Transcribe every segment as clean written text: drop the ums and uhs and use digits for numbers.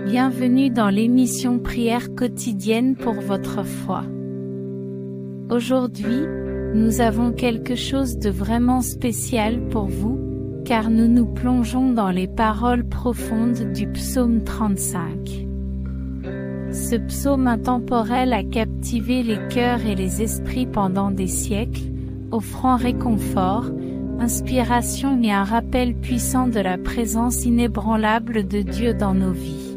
Bienvenue dans l'émission Prière quotidienne pour votre foi. Aujourd'hui, nous avons quelque chose de vraiment spécial pour vous, car nous nous plongeons dans les paroles profondes du psaume 35. Ce psaume intemporel a captivé les cœurs et les esprits pendant des siècles, offrant réconfort, inspiration et un rappel puissant de la présence inébranlable de Dieu dans nos vies.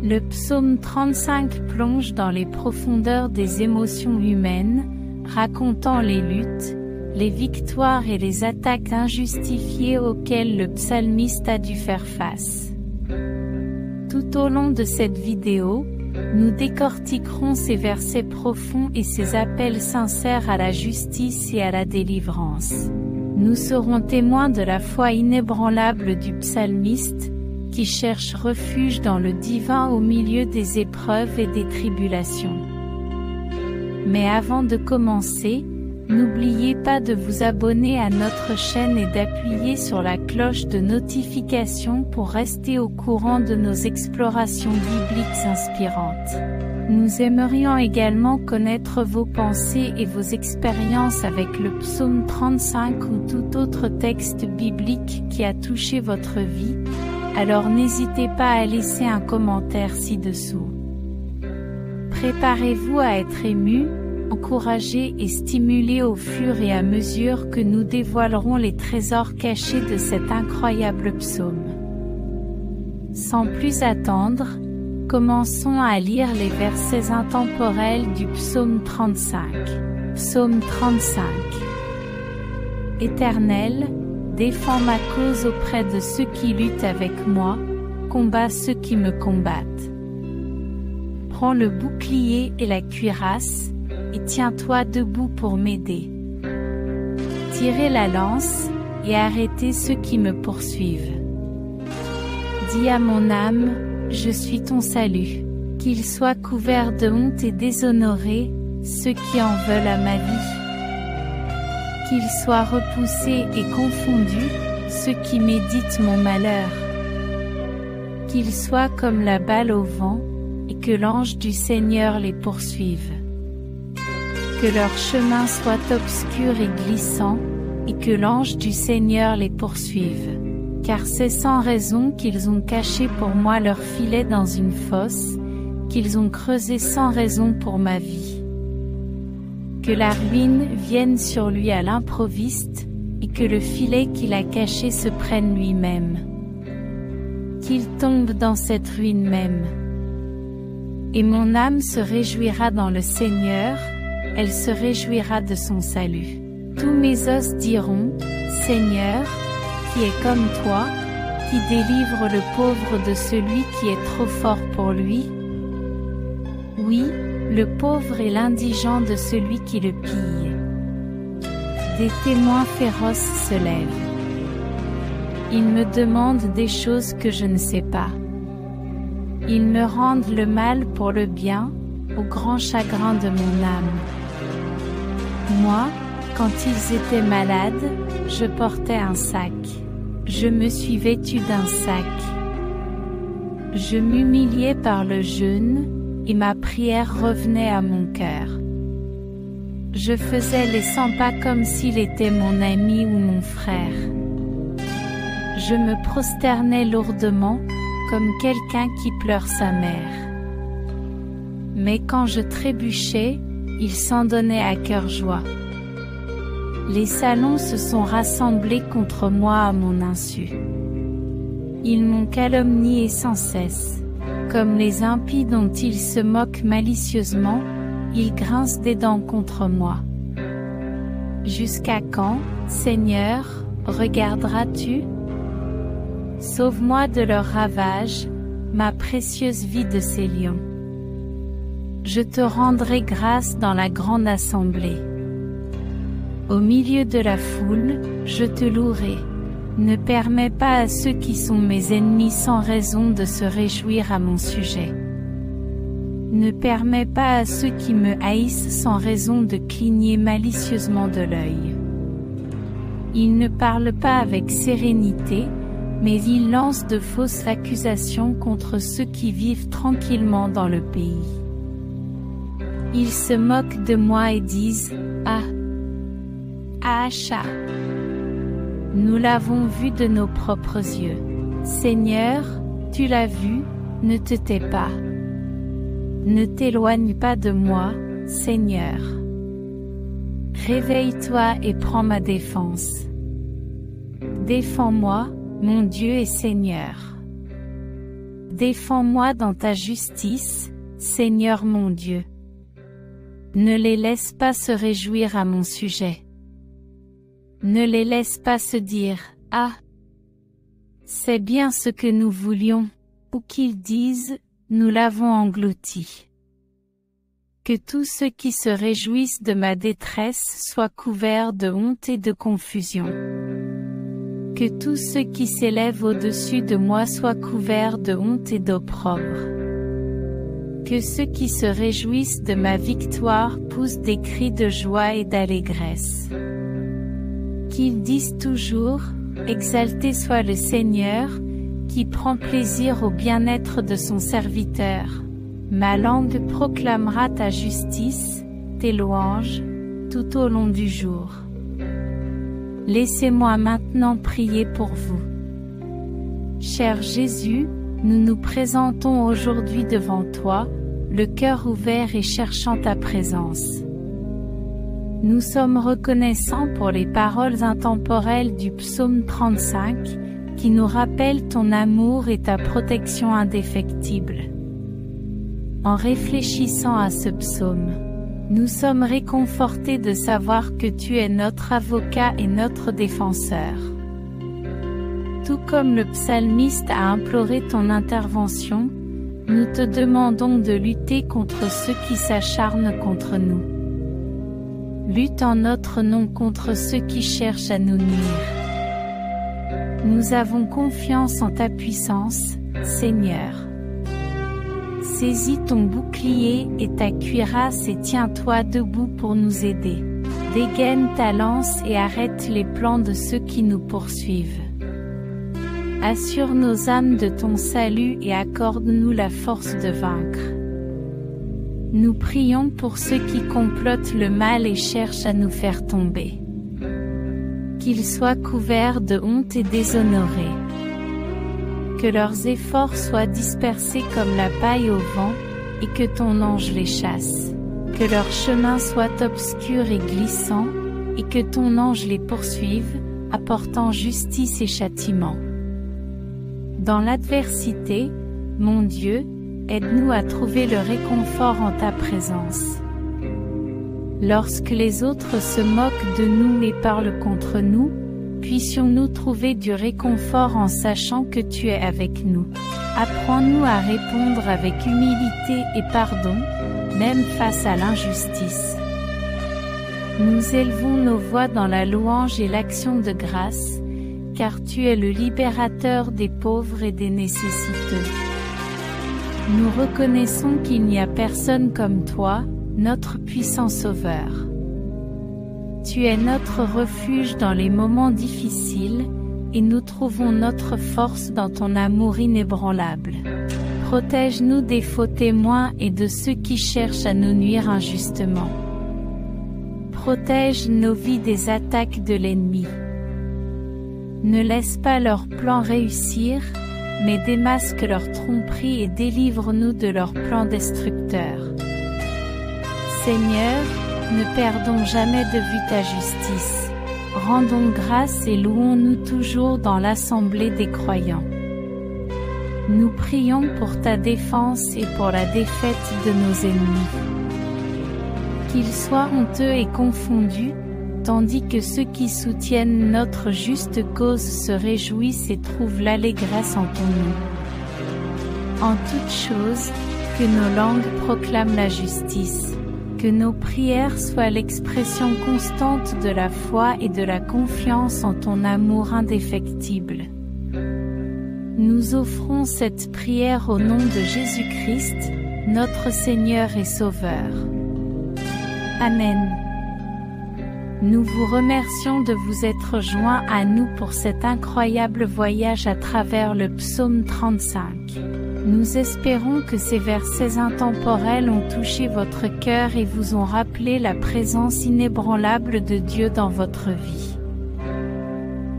Le psaume 35 plonge dans les profondeurs des émotions humaines, racontant les luttes, les victoires et les attaques injustifiées auxquelles le psalmiste a dû faire face. Tout au long de cette vidéo, nous décortiquerons ces versets profonds et ces appels sincères à la justice et à la délivrance. Nous serons témoins de la foi inébranlable du psalmiste, qui cherche refuge dans le divin au milieu des épreuves et des tribulations. Mais avant de commencer, n'oubliez pas de vous abonner à notre chaîne et d'appuyer sur la cloche de notification pour rester au courant de nos explorations bibliques inspirantes. Nous aimerions également connaître vos pensées et vos expériences avec le psaume 35 ou tout autre texte biblique qui a touché votre vie. Alors n'hésitez pas à laisser un commentaire ci-dessous. Préparez-vous à être ému, encouragé et stimulé au fur et à mesure que nous dévoilerons les trésors cachés de cet incroyable psaume. Sans plus attendre, commençons à lire les versets intemporels du psaume 35. Psaume 35. Éternel, défends ma cause auprès de ceux qui luttent avec moi, combats ceux qui me combattent. Prends le bouclier et la cuirasse, et tiens-toi debout pour m'aider. Tirez la lance, et arrêtez ceux qui me poursuivent. Dis à mon âme, je suis ton salut. Qu'ils soient couverts de honte et déshonorés, ceux qui en veulent à ma vie. Qu'ils soient repoussés et confondus, ceux qui méditent mon malheur. Qu'ils soient comme la balle au vent, et que l'ange du Seigneur les poursuive. Que leur chemin soit obscur et glissant, et que l'ange du Seigneur les poursuive. Car c'est sans raison qu'ils ont caché pour moi leur filet dans une fosse, qu'ils ont creusé sans raison pour ma vie. Que la ruine vienne sur lui à l'improviste, et que le filet qu'il a caché se prenne lui-même. Qu'il tombe dans cette ruine même. Et mon âme se réjouira dans le Seigneur, elle se réjouira de son salut. Tous mes os diront, Seigneur, qui est comme toi, qui délivre le pauvre de celui qui est trop fort pour lui? Oui, le pauvre et l'indigent de celui qui le pille. Des témoins féroces se lèvent. Ils me demandent des choses que je ne sais pas. Ils me rendent le mal pour le bien, au grand chagrin de mon âme. Moi, quand ils étaient malades, je portais un sac. Je me suis vêtu d'un sac. Je m'humiliais par le jeûne, et ma prière revenait à mon cœur. Je faisais les 100 pas comme s'il était mon ami ou mon frère. Je me prosternais lourdement, comme quelqu'un qui pleure sa mère. Mais quand je trébuchais, il s'en donnait à cœur joie. Les salons se sont rassemblés contre moi à mon insu. Ils m'ont calomnié sans cesse. Comme les impies dont ils se moquent malicieusement, ils grincent des dents contre moi. Jusqu'à quand, Seigneur, regarderas-tu? Sauve-moi de leurs ravages, ma précieuse vie de ces lions. Je te rendrai grâce dans la grande assemblée. Au milieu de la foule, je te louerai. Ne permets pas à ceux qui sont mes ennemis sans raison de se réjouir à mon sujet. Ne permets pas à ceux qui me haïssent sans raison de cligner malicieusement de l'œil. Ils ne parlent pas avec sérénité, mais il lance de fausses accusations contre ceux qui vivent tranquillement dans le pays. Ils se moquent de moi et disent « Ah! Acha! Nous l'avons vu de nos propres yeux. Seigneur, tu l'as vu, ne te tais pas. Ne t'éloigne pas de moi, Seigneur. Réveille-toi et prends ma défense. Défends-moi, mon Dieu et Seigneur. Défends-moi dans ta justice, Seigneur mon Dieu. Ne les laisse pas se réjouir à mon sujet. Ne les laisse pas se dire « Ah! C'est bien ce que nous voulions », ou qu'ils disent « Nous l'avons englouti ». Que tous ceux qui se réjouissent de ma détresse soient couverts de honte et de confusion. Que tous ceux qui s'élèvent au-dessus de moi soient couverts de honte et d'opprobre. Que ceux qui se réjouissent de ma victoire poussent des cris de joie et d'allégresse. Qu'ils disent toujours, exalté soit le Seigneur, qui prend plaisir au bien-être de son serviteur. Ma langue proclamera ta justice, tes louanges, tout au long du jour. Laissez-moi maintenant prier pour vous. Cher Jésus, nous nous présentons aujourd'hui devant toi, le cœur ouvert et cherchant ta présence. Nous sommes reconnaissants pour les paroles intemporelles du psaume 35, qui nous rappellent ton amour et ta protection indéfectible. En réfléchissant à ce psaume, nous sommes réconfortés de savoir que tu es notre avocat et notre défenseur. Tout comme le psalmiste a imploré ton intervention, nous te demandons de lutter contre ceux qui s'acharnent contre nous. Lutte en notre nom contre ceux qui cherchent à nous nuire. Nous avons confiance en ta puissance, Seigneur. Saisis ton bouclier et ta cuirasse et tiens-toi debout pour nous aider. Dégaine ta lance et arrête les plans de ceux qui nous poursuivent. Assure nos âmes de ton salut et accorde-nous la force de vaincre. Nous prions pour ceux qui complotent le mal et cherchent à nous faire tomber. Qu'ils soient couverts de honte et déshonorés. Que leurs efforts soient dispersés comme la paille au vent, et que ton ange les chasse. Que leur chemin soit obscur et glissant, et que ton ange les poursuive, apportant justice et châtiment. Dans l'adversité, mon Dieu, aide-nous à trouver le réconfort en ta présence. Lorsque les autres se moquent de nous et parlent contre nous, puissions-nous trouver du réconfort en sachant que tu es avec nous. Apprends-nous à répondre avec humilité et pardon, même face à l'injustice. Nous élevons nos voix dans la louange et l'action de grâce, car tu es le libérateur des pauvres et des nécessiteux. Nous reconnaissons qu'il n'y a personne comme toi, notre puissant Sauveur. Tu es notre refuge dans les moments difficiles, et nous trouvons notre force dans ton amour inébranlable. Protège-nous des faux témoins et de ceux qui cherchent à nous nuire injustement. Protège nos vies des attaques de l'ennemi. Ne laisse pas leurs plans réussir, mais démasque leurs tromperies et délivre-nous de leurs plans destructeurs. Seigneur, ne perdons jamais de vue ta justice. Rendons grâce et louons-nous toujours dans l'assemblée des croyants. Nous prions pour ta défense et pour la défaite de nos ennemis. Qu'ils soient honteux et confondus, tandis que ceux qui soutiennent notre juste cause se réjouissent et trouvent l'allégresse en ton nom. En toutes choses, que nos langues proclament la justice. Que nos prières soient l'expression constante de la foi et de la confiance en ton amour indéfectible. Nous offrons cette prière au nom de Jésus-Christ, notre Seigneur et Sauveur. Amen. Nous vous remercions de vous être joints à nous pour cet incroyable voyage à travers le psaume 35. Nous espérons que ces versets intemporels ont touché votre cœur et vous ont rappelé la présence inébranlable de Dieu dans votre vie.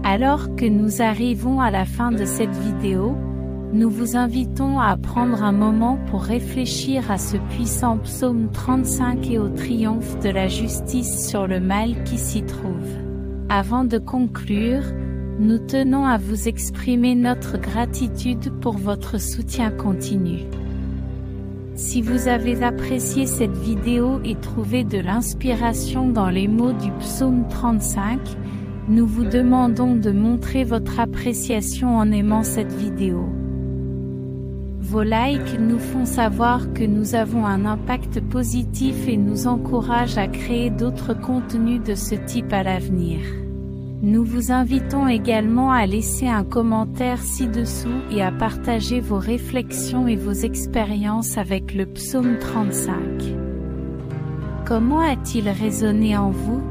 Alors que nous arrivons à la fin de cette vidéo, nous vous invitons à prendre un moment pour réfléchir à ce puissant psaume 35 et au triomphe de la justice sur le mal qui s'y trouve. Avant de conclure, nous tenons à vous exprimer notre gratitude pour votre soutien continu. Si vous avez apprécié cette vidéo et trouvé de l'inspiration dans les mots du psaume 35, nous vous demandons de montrer votre appréciation en aimant cette vidéo. Vos likes nous font savoir que nous avons un impact positif et nous encouragent à créer d'autres contenus de ce type à l'avenir. Nous vous invitons également à laisser un commentaire ci-dessous et à partager vos réflexions et vos expériences avec le psaume 35. Comment a-t-il résonné en vous?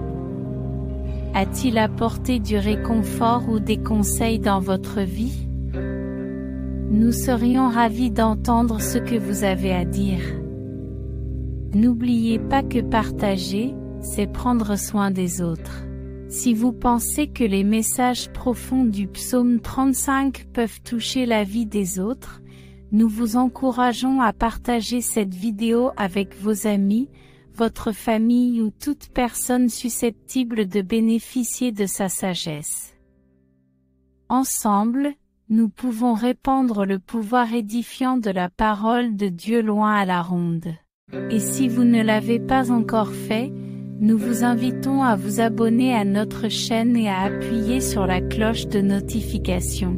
A-t-il apporté du réconfort ou des conseils dans votre vie? Nous serions ravis d'entendre ce que vous avez à dire. N'oubliez pas que partager, c'est prendre soin des autres. Si vous pensez que les messages profonds du psaume 35 peuvent toucher la vie des autres, nous vous encourageons à partager cette vidéo avec vos amis, votre famille ou toute personne susceptible de bénéficier de sa sagesse. Ensemble, nous pouvons répandre le pouvoir édifiant de la parole de Dieu loin à la ronde. Et si vous ne l'avez pas encore fait, nous vous invitons à vous abonner à notre chaîne et à appuyer sur la cloche de notification.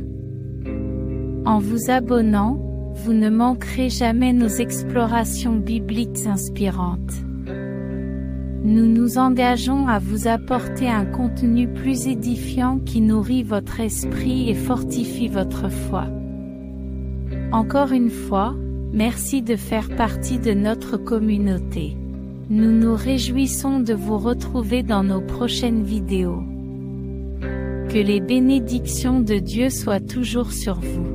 En vous abonnant, vous ne manquerez jamais nos explorations bibliques inspirantes. Nous nous engageons à vous apporter un contenu plus édifiant qui nourrit votre esprit et fortifie votre foi. Encore une fois, merci de faire partie de notre communauté. Nous nous réjouissons de vous retrouver dans nos prochaines vidéos. Que les bénédictions de Dieu soient toujours sur vous.